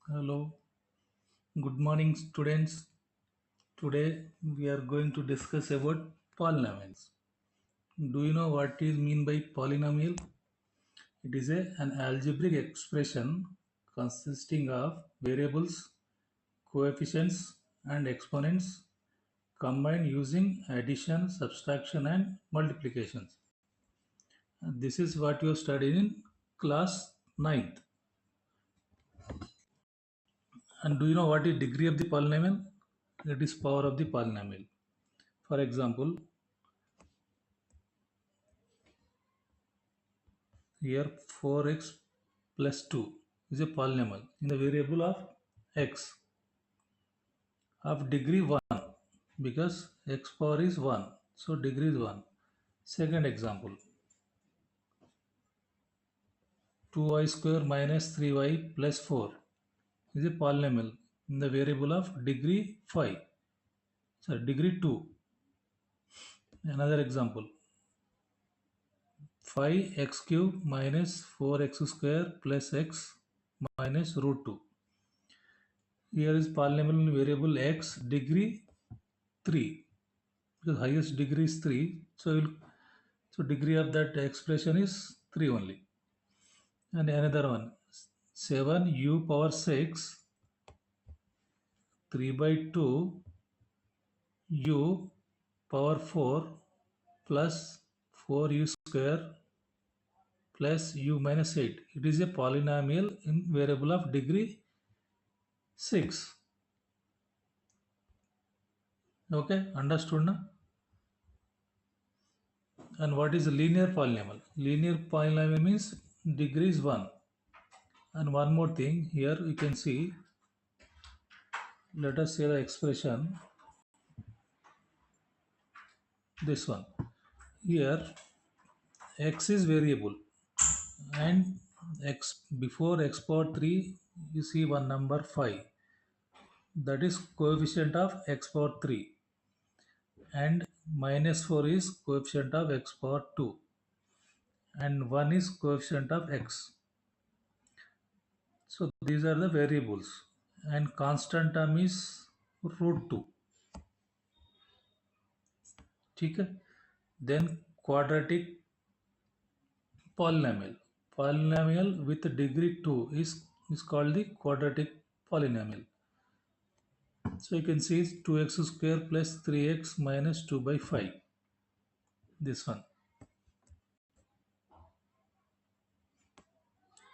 Hello, good morning, students. Today we are going to discuss about polynomials. Do you know what is mean by polynomial? It is an algebraic expression consisting of variables, coefficients, and exponents combined using addition, subtraction, and multiplications. This is what you studied in class ninth. And do you know what is degree of the polynomial? It is power of the polynomial. For example, here 4x plus 2 is a polynomial in the variable of x of degree 1 because x power is 1. So degree is 1. Second example, 2y square minus 3y plus 4 is a polynomial in the variable of degree 5. So degree 2. Another example, 5x cube minus 4x square plus x minus root 2. Here is polynomial variable x degree 3 because highest degree is 3, so degree of that expression is 3 only. And another one, 7 u power 6 3 by 2 u power 4 plus 4 u square plus u minus 8. It is a polynomial in variable of degree 6. Okay, understood now? And what is a linear polynomial? Linear polynomial means degree is 1. And one more thing, here you can see, let us say the expression, this one. Here x is variable and x before x power 3 you see one number 5, that is coefficient of x power 3, and minus 4 is coefficient of x power 2, and 1 is coefficient of x. So these are the variables, and constant term is root 2. ठीक है. Then quadratic polynomial. Polynomial with degree 2 is called the quadratic polynomial. So you can see it's 2x square plus 3x minus 2 by 5. This one.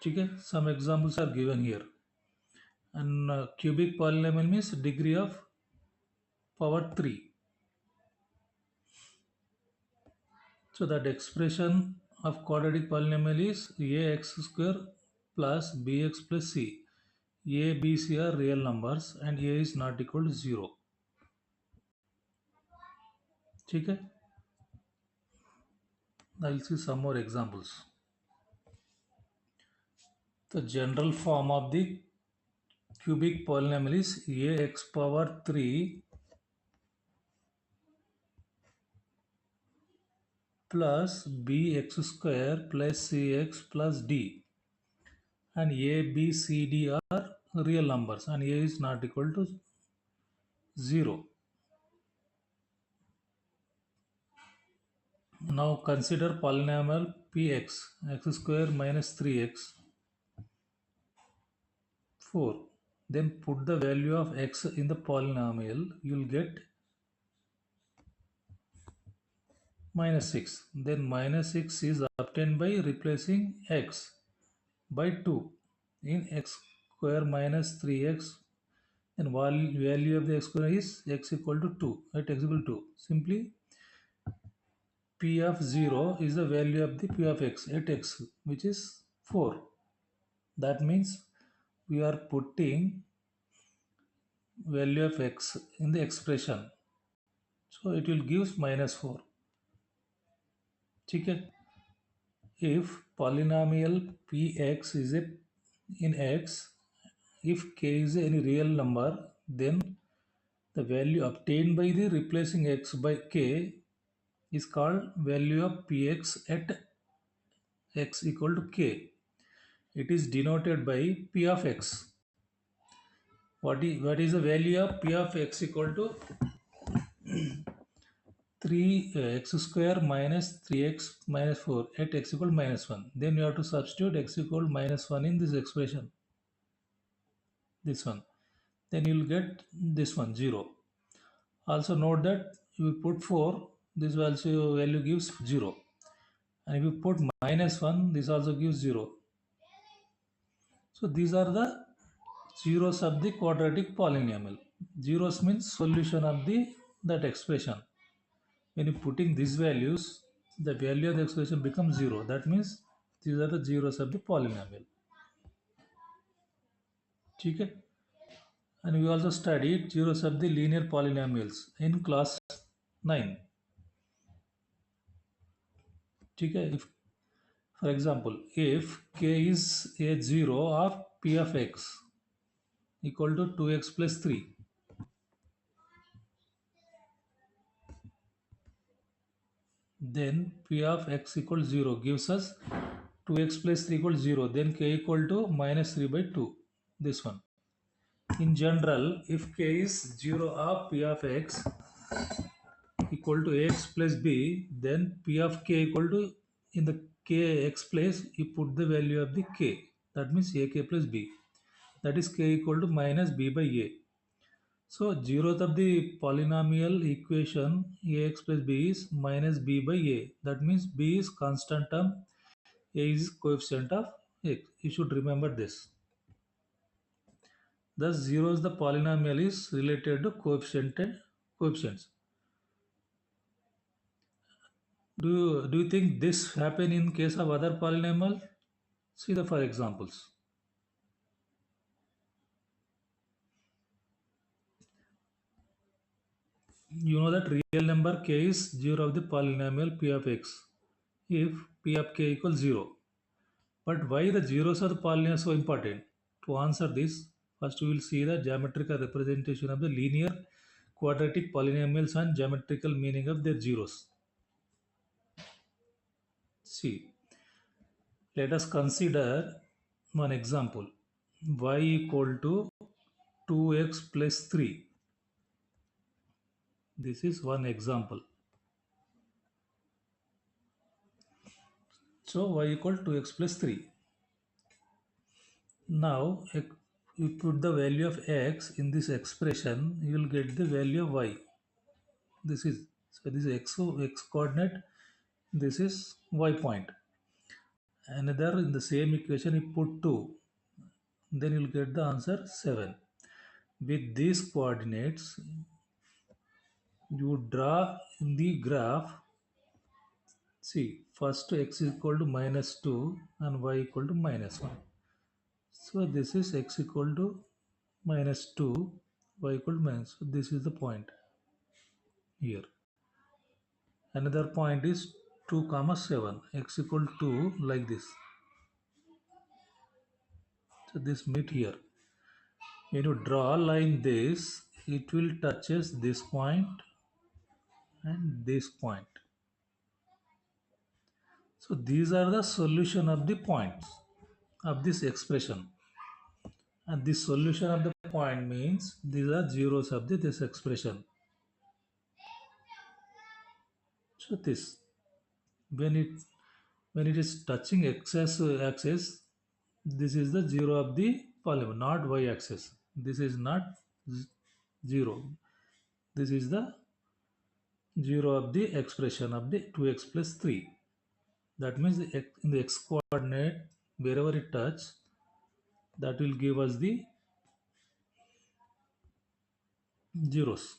Okay, some examples are given here. And cubic polynomial means degree of power 3. So that expression of quadratic polynomial is ax square plus bx plus c. A, B, C are real numbers and A is not equal to 0. ठीक है? I'll see some more examples. The general form of the cubic polynomial is ax power 3 plus bx square plus cx plus d, and a, b, c, d are real numbers and a is not equal to 0. Now consider polynomial px, x square minus 3x 4. Then put the value of x in the polynomial, you will get minus 6. Then minus 6 is obtained by replacing x by 2 in x square minus 3x. Then value of the x square is x equal to 2 at x equal to 2. Simply p of 0 is the value of the p of x at x, which is 4. That means we are putting value of x in the expression. So it will give minus 4. ठीक है? If polynomial px is in x, if k is any real number, then the value obtained by the replacing x by k is called value of px at x equal to k. It is denoted by p of x. What is the value of p of x equal to 3 x square minus 3x minus 4 at x equal minus 1. Then you have to substitute x equal minus 1 in this expression, this one. Then you will get this one 0. Also note that you put 4, this also value gives 0. And if you put minus 1, this also gives 0. So these are the zeros of the quadratic polynomial. Zeros means solution of the that expression. When you putting these values, the value of the expression becomes 0. That means these are the zeros of the polynomial. Okay? And we also studied zeros of the linear polynomials in class 9. Okay? If, for example, if k is a 0 of p of x equal to 2x plus 3, then p of x equals 0 gives us 2x plus 3 equals 0. Then k equal to minus 3 by 2. This one. In general, if k is 0 of p of x equal to x plus b, then p of k equal to, in the k x place, you put the value of the k. That means ak plus b. That is k equal to minus b by a. So zeroth of the polynomial equation ax plus b is minus b by a. That means b is constant term, a is coefficient of x. You should remember this. Thus zeros the polynomial is related to coefficients. Do you think this happen in case of other polynomial? See the for examples. You know that real number k is 0 of the polynomial p of x if p of k equals 0. But why the zeros of the polynomial so important? To answer this, first we will see the geometrical representation of the linear quadratic polynomials and geometrical meaning of their zeros. See, let us consider one example. Y equal to 2x plus 3. This is one example. So y equal to 2x plus 3. Now you put the value of x in this expression, you will get the value of y. This is, so this is x coordinate, this is y point. Another in the same equation you put 2, then you will get the answer 7. With these coordinates, you draw in the graph. See, first x is equal to minus 2 and y equal to minus 1. So this is x equal to minus 2, y equal to minus. So this is the point here. Another point is 2 comma 7, x equal to like this. So this meet here. When you draw a line this, it will touches this point and this point. So these are the solution of the points of this expression. And the solution of the point means these are zeros of this expression. So this, when it is touching axis, this is the 0 of the polynomial, not y axis. This is not 0. This is the 0 of the expression of the 2x plus 3. That means in the x coordinate, wherever it touch, that will give us the zeros.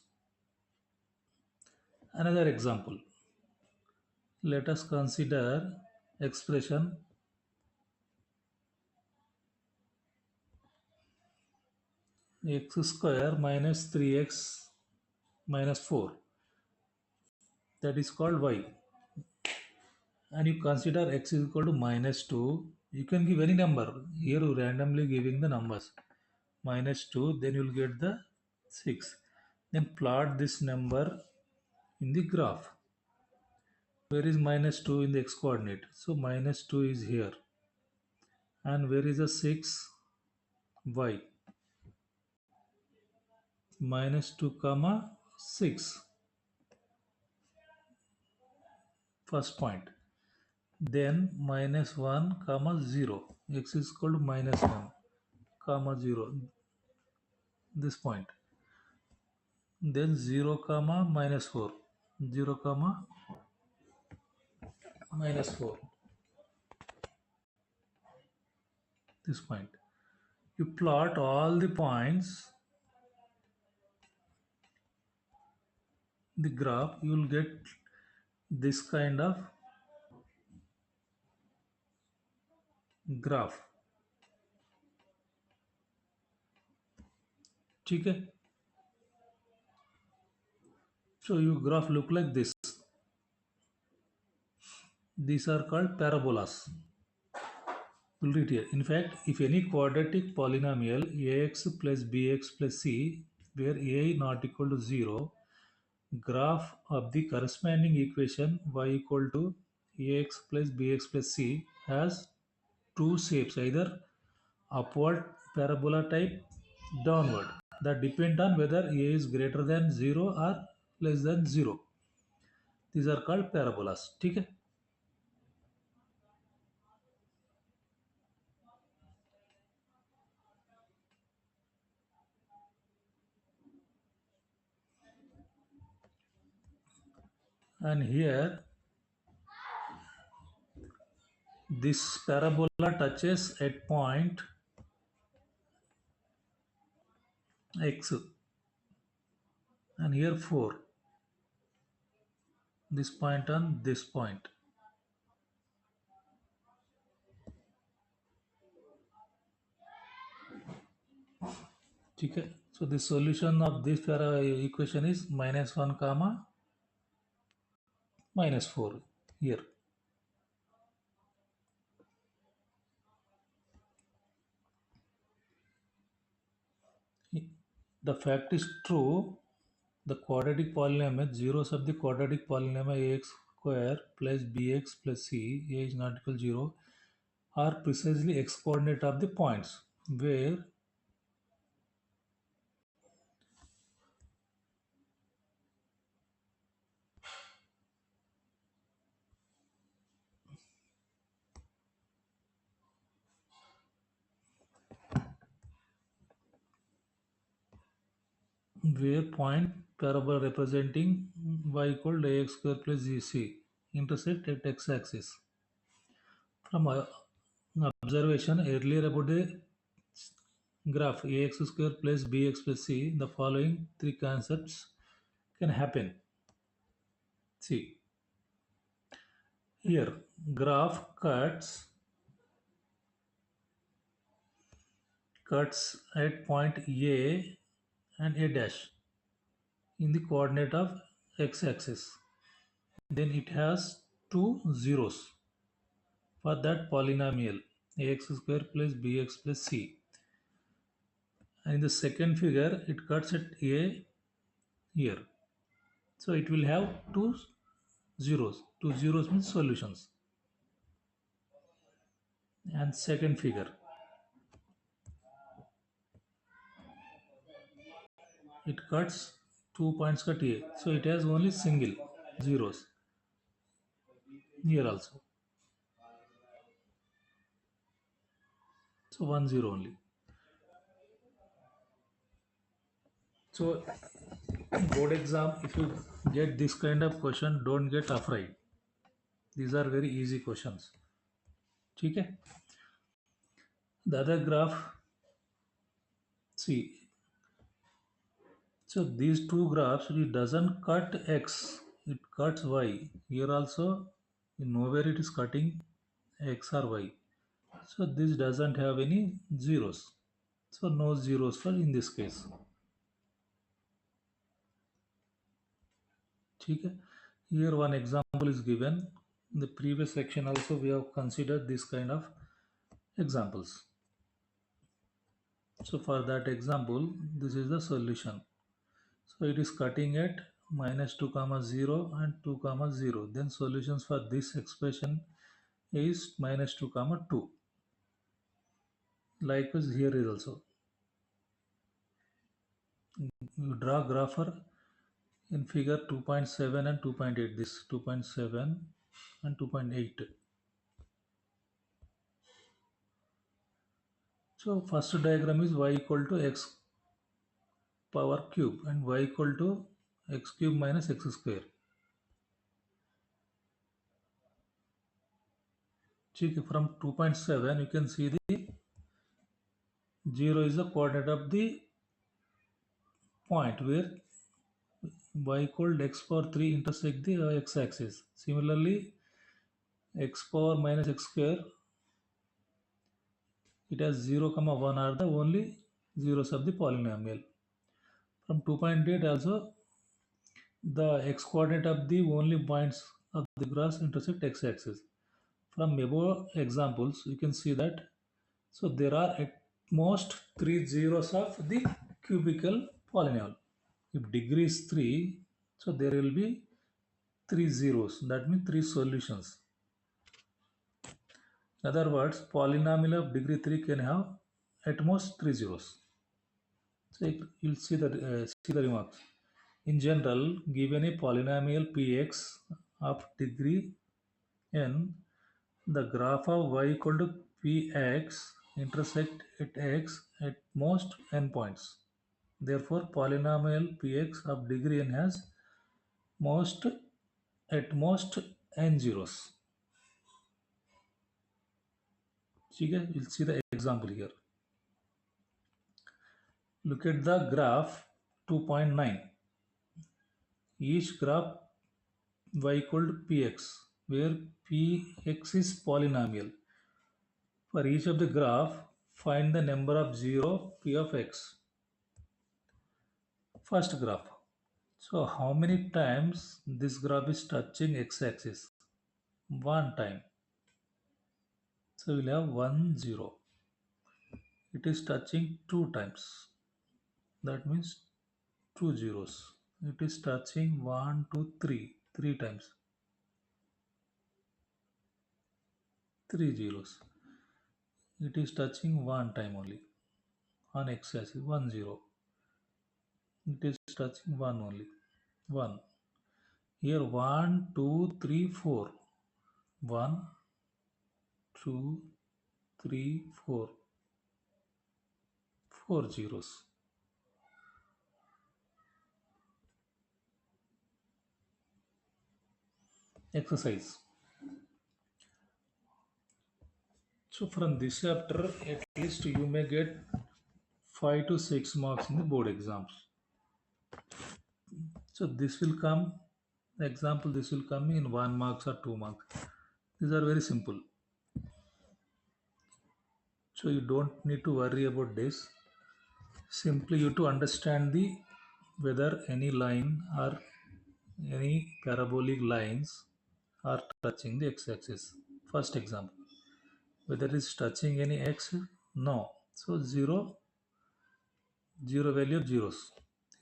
Another example. Let us consider expression x square minus 3x minus 4. That is called y. And you consider x is equal to minus 2. You can give any number. Here you randomly giving the numbers. Minus 2, then you will get the 6. Then plot this number in the graph. Where is minus 2 in the x coordinate? So minus 2 is here. And where is the 6? Y. minus 2 comma 6, first point. Then minus 1 comma 0, x is equal to minus 1 comma 0, this point. Then 0 comma minus 4, 0 comma minus 4, this point. You plot all the points, the graph, you will get this kind of graph. ठीक है? So your graph look like this. These are called parabolas. We'll read here. In fact, if any quadratic polynomial ax plus bx plus c, where a not equal to 0, graph of the corresponding equation y equal to ax plus bx plus c has two shapes, either upward parabola type, downward, that depend on whether a is greater than 0 or less than 0. These are called parabolas. ठीक है? And here this parabola touches at point x, and here 4, this point on this point. Okay, so the solution of this equation is minus 1 comma minus 4 here. The fact is true, the quadratic polynomial, zeros of the quadratic polynomial ax square plus bx plus c, a is not equal to 0, are precisely x coordinate of the points where point parabola representing y equal to ax square plus gc intersect at x-axis. From observation earlier about the graph ax square plus bx plus c, the following three concepts can happen. See, here graph cuts at point A and A dash in the coordinate of x-axis. Then it has two zeros for that polynomial ax square plus bx plus c. And in the second figure, it cuts at A here. So it will have two zeros. Two zeros means solutions. And second figure, it cuts 2 points cut A. So it has only single zeros here also. So 1 0 only. So board exam, if you get this kind of question, don't get afraid. These are very easy questions. Okay? The other graph, see. So these two graphs, it doesn't cut x, it cuts y. Here also, nowhere it is cutting x or y. So this doesn't have any zeros. So no zeros for in this case. Okay? Here one example is given. In the previous section also we have considered this kind of examples. So for that example, this is the solution. So it is cutting at minus 2 comma 0 and 2 comma 0. Then solutions for this expression is minus 2 comma 2. Likewise here is also. You draw grapher in figure 2.7 and 2.8. This 2.7 and 2.8. So first diagram is y equal to x power cube and y equal to x cube minus x square. From 2.7 you can see the 0 is the coordinate of the point where y equal x power 3 intersect the x axis. Similarly, x power minus x square, it has 0 comma 1 are the only zeros of the polynomial. From 2.8 also, the x coordinate of the only points of the graph intersect x axis. From above examples you can see that, so there are at most 3 zeros of the cubical polynomial. If degree is 3, so there will be 3 zeros, that means 3 solutions. In other words, polynomial of degree 3 can have at most 3 zeros. So you'll see the remarks. In general, given a polynomial px of degree n, the graph of y equal to px intersect at x at most n points. Therefore, polynomial px of degree n has at most n zeros. We'll see the example here. Look at the graph 2.9. Each graph y equal to px, where px is polynomial. For each of the graph, find the number of 0 p of x. First graph. So how many times this graph is touching x-axis? One time. So we'll have 1 0. It is touching two times. That means two zeros. It is touching 1 2 3 three times. 3 zeros. It is touching one time only on x-axis 1 0. It is touching one only 1. Here 1 2 3 4. 1 2 3 4. 4 zeros. Exercise. So from this chapter, at least you may get 5 to 6 marks in the board exams. So this will come, example, this will come in 1 marks or 2 marks. These are very simple. So you don't need to worry about this. Simply you to understand the whether any line or any parabolic lines are touching the x-axis. First example, whether it is touching any x, no. So 0 value of zeros.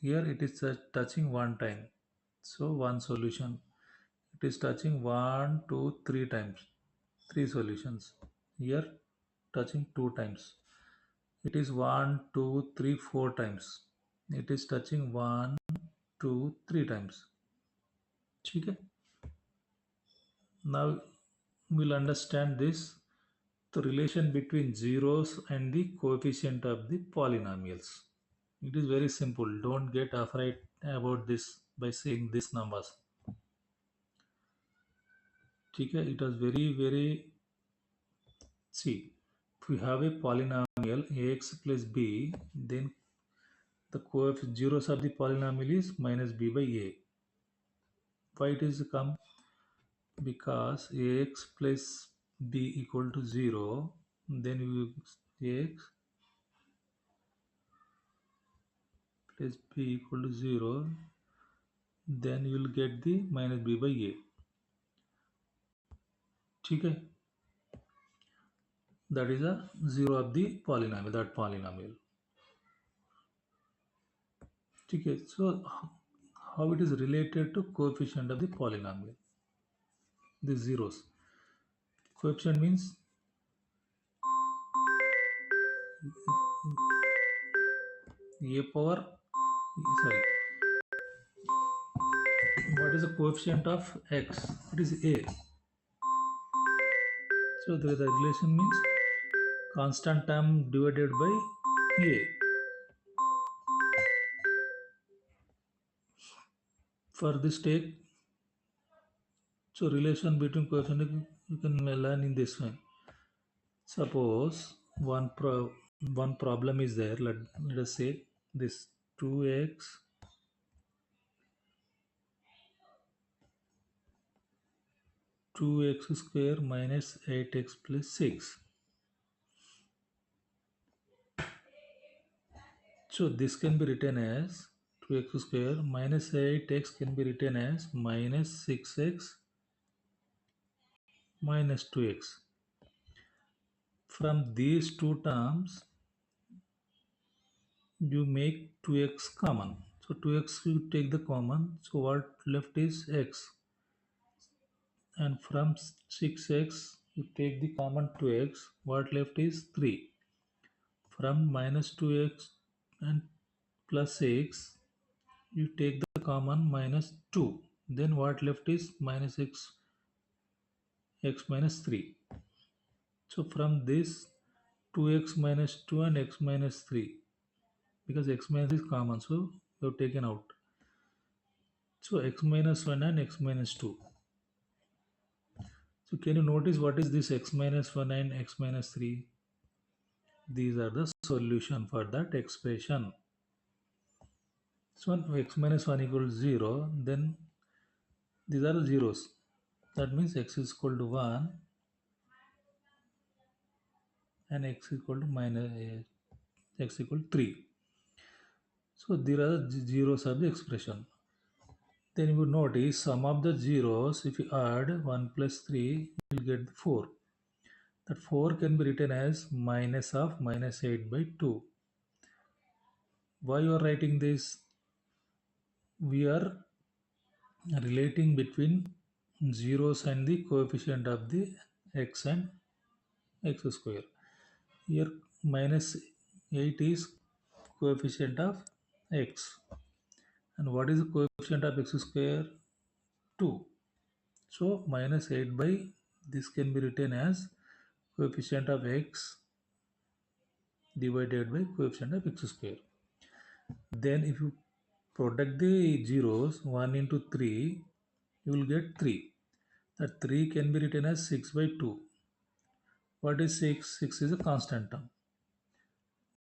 Here it is touching one time. So one solution. It is touching 1 2 3 times. Three solutions. Here touching two times. It is 1 2 3 4 times. It is touching 1 2 3 times. Okay? Now we'll understand this, the relation between zeros and the coefficient of the polynomials. It is very simple. Don't get afraid about this by seeing these numbers. Okay? It was very, see, if we have a polynomial ax plus b, then the zeros of the polynomial is minus b by a. Why it is come? Because ax plus b equal to 0, then you ax plus b equal to 0, then you will get the minus b by a. Okay? That is a 0 of the polynomial, that polynomial. Okay, so how it is related to coefficient of the polynomial? The zeros. Coefficient means a power Sorry, what is the coefficient of x? It is a. So the relation means constant term divided by a. For this take, so relation between coefficient you can learn in this way. Suppose one problem is there. Let us say this 2x square minus 8x plus 6. So this can be written as 2x square minus 8x can be written as minus 6x minus 2x. From these two terms, you make 2x common. So 2x you take the common. So what left is x. And from 6x you take the common 2x. What left is 3. From minus 2x and plus 6 you take the common minus 2. Then what left is minus x minus 3. So from this 2x minus 2 and x minus 3, because x minus is common, so we have taken out. So x minus 1 and x minus 2. So can you notice what is this x minus 1 and x minus 3? These are the solution for that expression. So when x minus 1 equals 0, then these are the zeros. That means x is equal to 1 and x equal to minus x equal to 3. So there are the zeros of the expression. Then you will notice sum of the zeros, if you add 1 plus 3, you will get 4. That 4 can be written as minus of minus 8 by 2. Why you are writing this? We are relating between zeros and the coefficient of the x and x square. Here minus 8 is coefficient of x. And what is the coefficient of x square? 2. So minus 8 by this can be written as coefficient of x divided by coefficient of x square. Then if you product the zeros 1 into 3, you will get 3. That 3 can be written as 6 by 2. What is 6? 6 is a constant term.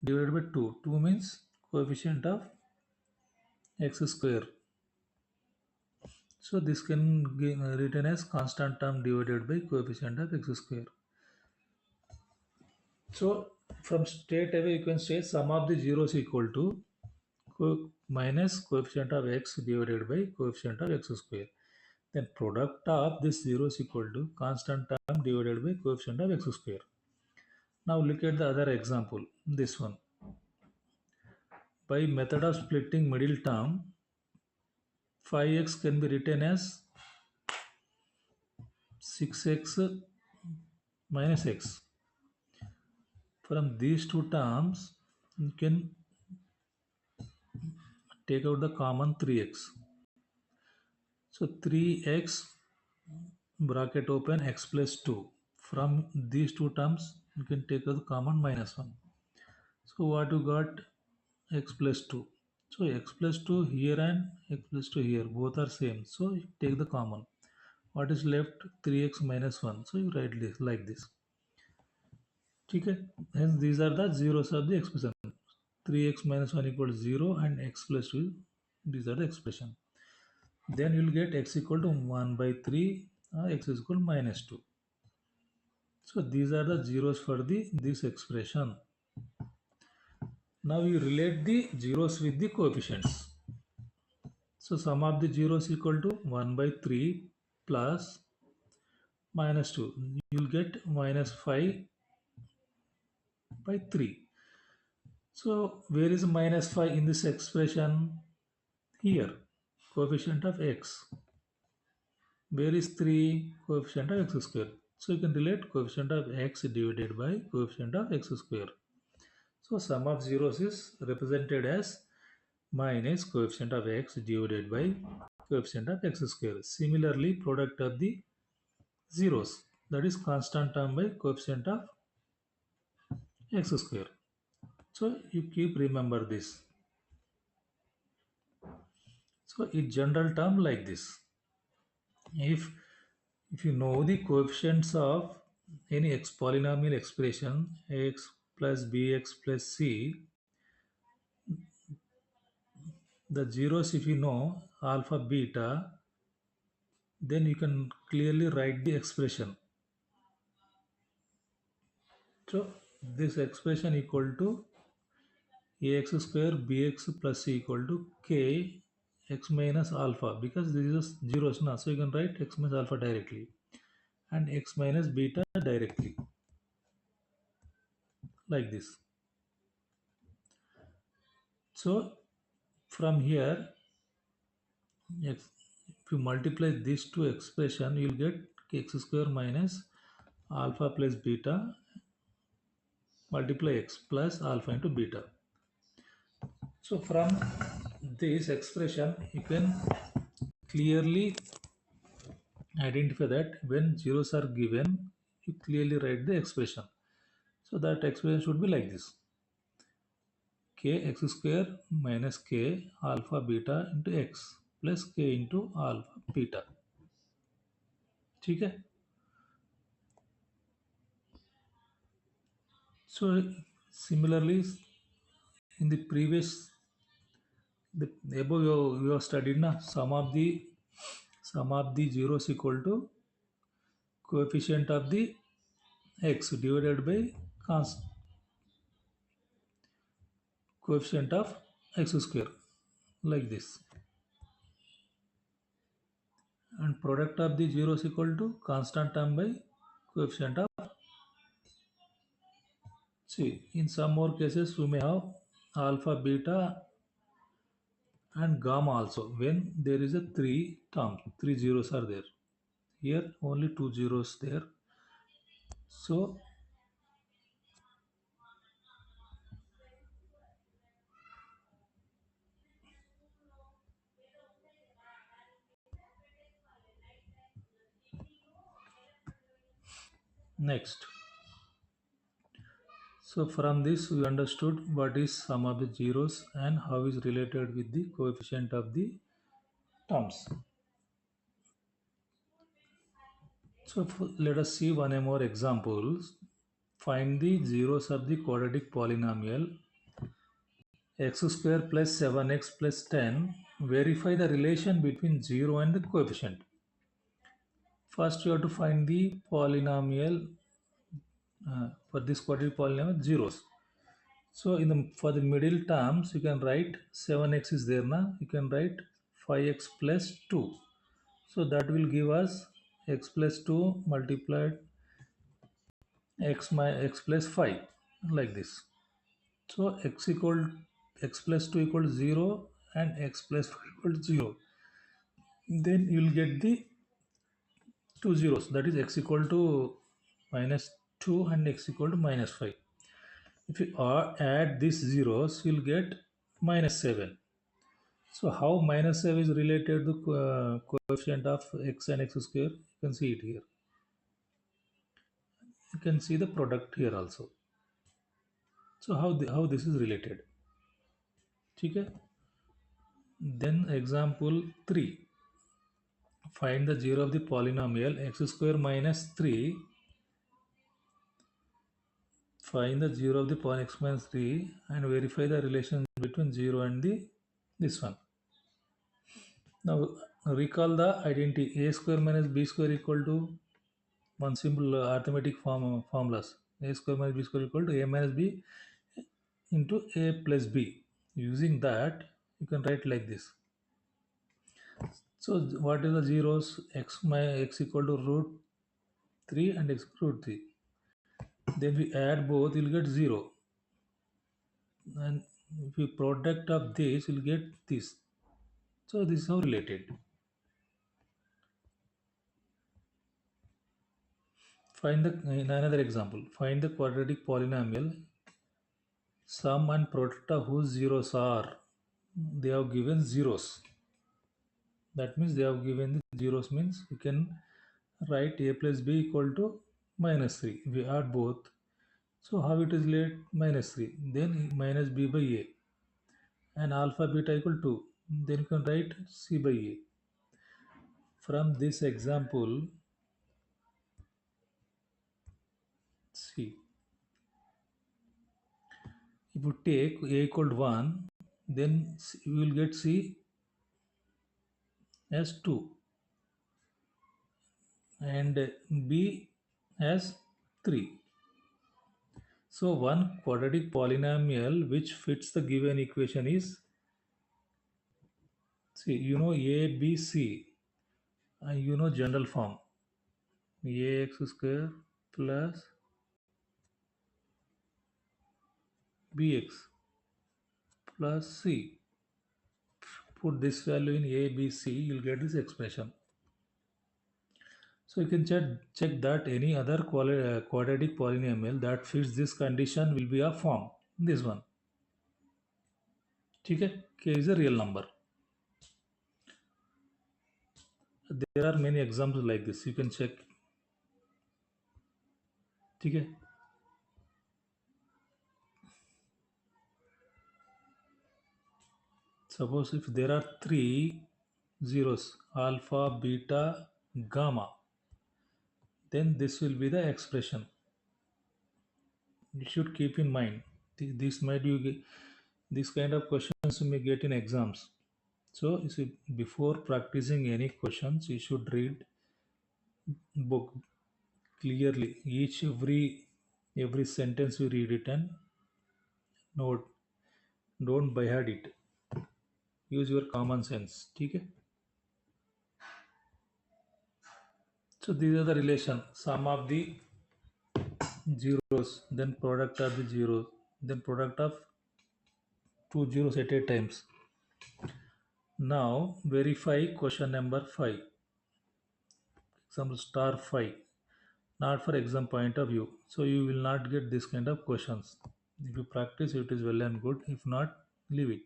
Divided by 2. 2 means coefficient of x square. So this can be written as constant term divided by coefficient of x square. So from straight away you can say sum of the zeros equal to minus coefficient of x divided by coefficient of x square. Then product of this zero is equal to constant term divided by coefficient of x square. Now look at the other example, this one. By method of splitting middle term, 5x can be written as 6x minus x. From these two terms, you can take out the common 3x. So 3x bracket open x plus 2. From these two terms, you can take out the common minus 1. So what you got? X plus 2. So x plus 2 here and x plus 2 here, both are same. So you take the common. What is left? 3x minus 1. So you write this like this. Okay. Hence these are the zeros of the expression. 3x minus 1 equals 0 and x plus 2. These are the expression. Then you will get x equal to 1 by 3, x is equal to minus 2. So these are the zeros for this expression. Now you relate the zeros with the coefficients. So sum of the zeros equal to 1 by 3 plus minus 2. You will get minus 5 by 3. So where is minus 5 in this expression? Here, coefficient of x. Where is 3? Coefficient of x square. So you can relate coefficient of x divided by coefficient of x square. So sum of zeros is represented as minus coefficient of x divided by coefficient of x square. Similarly, product of the zeros, that is constant term by coefficient of x square. So you keep remember this. So in general term like this, if if you know the coefficients of any x polynomial expression x plus bx plus c, the zeros if you know alpha beta, then you can clearly write the expression. So this expression equal to ax square bx plus c equal to k x minus alpha, because this is zeros now, so you can write x minus alpha directly and x minus beta directly like this. So from here, if you multiply these two expression, you will get x square minus alpha plus beta multiply x plus alpha into beta. So from this expression, you can clearly identify that when zeros are given, you clearly write the expression. So that expression should be like this: k x square minus k alpha beta into x plus k into alpha beta. ठीक है? So similarly, in the previous, the above you have studied na, sum of the zeros equal to coefficient of the x divided by coefficient of x square like this, and product of the zeros equal to constant term by coefficient of c. In some more cases we may have alpha beta and gamma also when there is a three zeros are there. Here only two zeros there. So next, so from this we understood what is sum of the zeros and how is related with the coefficient of the terms. So let us see one more example. Find the zeros of the quadratic polynomial x square plus 7x plus 10. Verify the relation between 0 and the coefficient. First you have to find the polynomial for this quadratic polynomial zeros. So for the middle terms you can write 7x is there now. You can write 5x plus 2. So that will give us x plus 2 multiplied x plus 5 like this. So x plus 2 equals 0 and x plus 5 equals 0. Then you will get the two zeros, that is x equal to minus 2 and x equal to minus 5. If you add these zeros, you will get minus 7. So how minus 7 is related to coefficient of x and x square? You can see it here. You can see the product here also. So how this is related? Okay. Then example 3. Find the zero of the polynomial x square minus 3. Find the zero of the polynomial x minus 3 and verify the relation between 0 and this one. Now recall the identity: a square minus b square equal to one simple arithmetic formulas. A square minus b square equal to a minus b into a plus b. Using that, you can write like this. So what is the zeros? X equal to root 3 and x root 3. Then we add both, you'll get 0. And if you product of this, you'll get this. So this is how related. In another example, find the quadratic polynomial sum and product of whose zeros are they have given zeros. That means they have given the zeros means you can write a plus b equal to minus 3. We add both. So how it is laid? Minus 3. Then minus b by a. And alpha beta equal 2. Then you can write c by a. From this example, see, if you take a equal to 1, then you will get c as 2 and b as 3. So one quadratic polynomial which fits the given equation is, see, you know a, b, c, and you know general form ax square plus bx plus c. Put this value in a, b, c, you'll get this expression. So you can check that any other quadratic polynomial that fits this condition will be a form. This one. Okay? K is a real number. There are many examples like this. You can check. Okay? Suppose if there are three zeros, alpha, beta, gamma, then this will be the expression. You should keep in mind. This might you get, this kind of questions you may get in exams. So you see, before practicing any questions, you should read book clearly. Every sentence you read it and note. Don't by heart it. Use your common sense. Okay? So these are the relation. Sum of the zeros, then product of the zeros, then product of two zeros at a times. Now verify question number 5. Example star 5. Not for exam point of view. So you will not get this kind of questions. If you practice it is well and good. If not, leave it.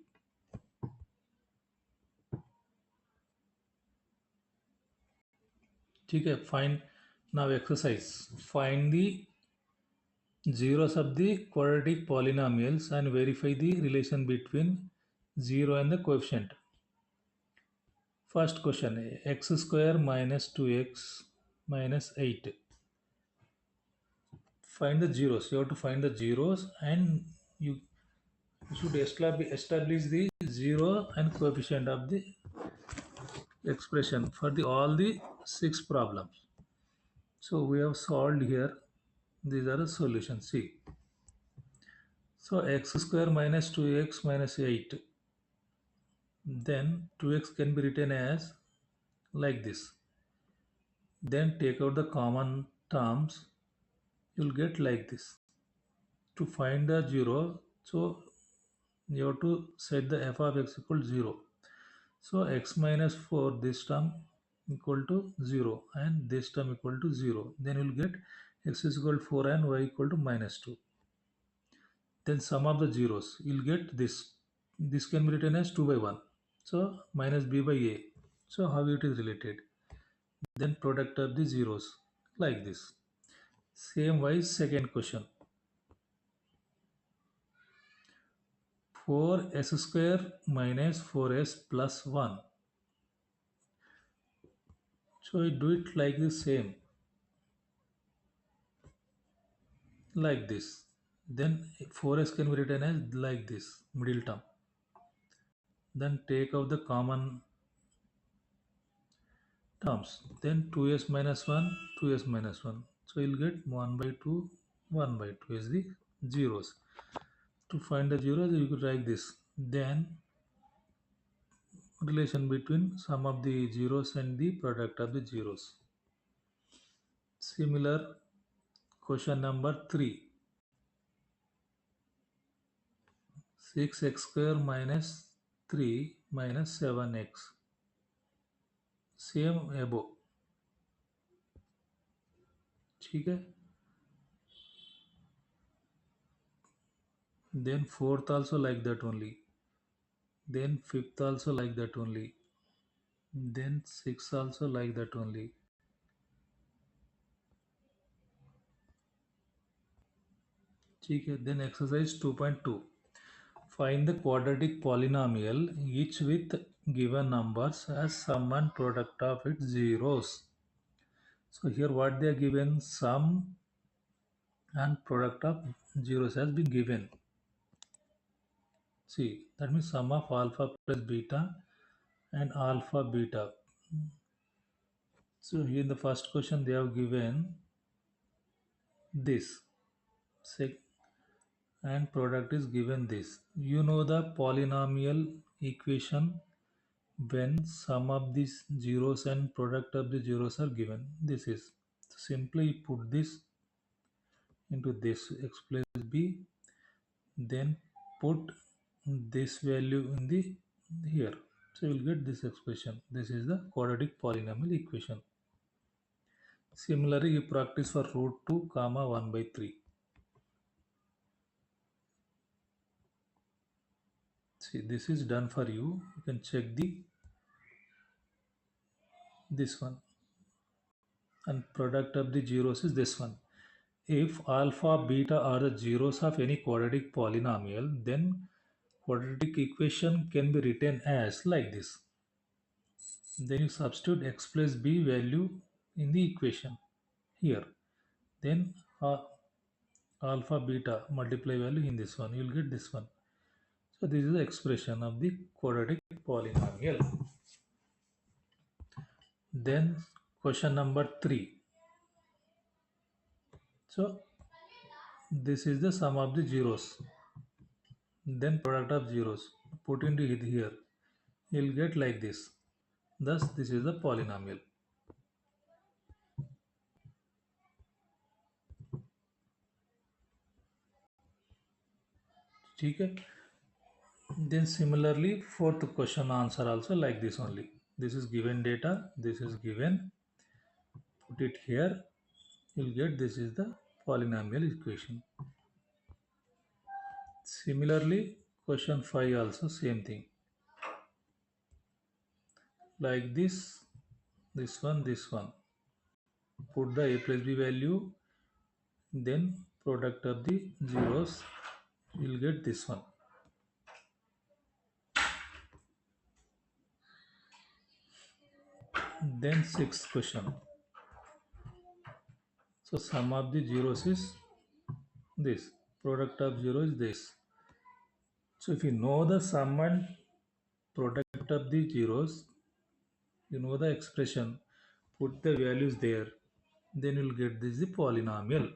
Okay, find now exercise. Find the zeros of the quadratic polynomials and verify the relation between 0 and the coefficient. First question, x square minus 2x minus 8. Find the zeros. You have to find the zeros and you should establish the zero and coefficient of the expression for the all the 6 problems. So we have solved here. These are the solutions. See. So x square minus 2x minus 8. Then 2x can be written as like this. Then take out the common terms. You'll get like this. To find the 0, so you have to set the f of x equal to 0. So x minus 4 this term equal to 0 and this term equal to 0. Then you'll get x is equal to 4 and y equal to minus 2. Then sum of the zeros, you'll get this. This can be written as 2 by 1. So minus b by a. So how it is related? Then product of the zeros like this. Same wise second question. 4s square minus 4s plus 1. So we do it like the same. Like this. Then 4s can be written as like this, middle term. Then take out the common terms. Then 2s minus 1, 2s minus 1. So you'll get 1 by 2, 1 by 2 is the zeros. To find the zeros, you could write this. Then relation between sum of the zeros and the product of the zeros. Similar question number 3. 6x square minus 3 minus 7x. Same above. ठीक है. Then fourth also like that only. Then fifth also like that only. Then sixth also like that only. ठीक है. Then exercise 2.2. Find the quadratic polynomial each with given numbers as sum and product of its zeros. So here what they are given, sum and product of zeros has been given. See, that means sum of alpha plus beta and alpha beta. So here in the first question they have given this. Sec- and product is given this. You know the polynomial equation when sum of these zeros and product of the zeros are given. This is simply put this into this x plus b, then put this value in the here. So you will get this expression. This is the quadratic polynomial equation. Similarly, you practice for root 2 comma 1 by 3. See, this is done for you. You can check the this one, and product of the zeros is this one. If alpha, beta are the zeros of any quadratic polynomial, then quadratic equation can be written as like this. Then you substitute x plus b value in the equation here. Then alpha, beta multiply value in this one. You will get this one. So this is the expression of the quadratic polynomial. Then question number 3. So this is the sum of the zeros. Then product of zeros. Put into it here. You'll get like this. Thus, this is the polynomial. Okay. Then similarly, fourth question answer also like this only. This is given data. This is given. Put it here. You'll get this is the polynomial equation. Similarly, question 5 also same thing. Like this one, this one. Put the a plus b value, then product of the zeros. You'll get this one. Then sixth question. So sum of the zeros is this. Product of zero is this. So if you know the sum and product of the zeros, you know the expression, put the values there, then you'll get this the polynomial.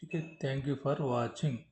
Okay, thank you for watching.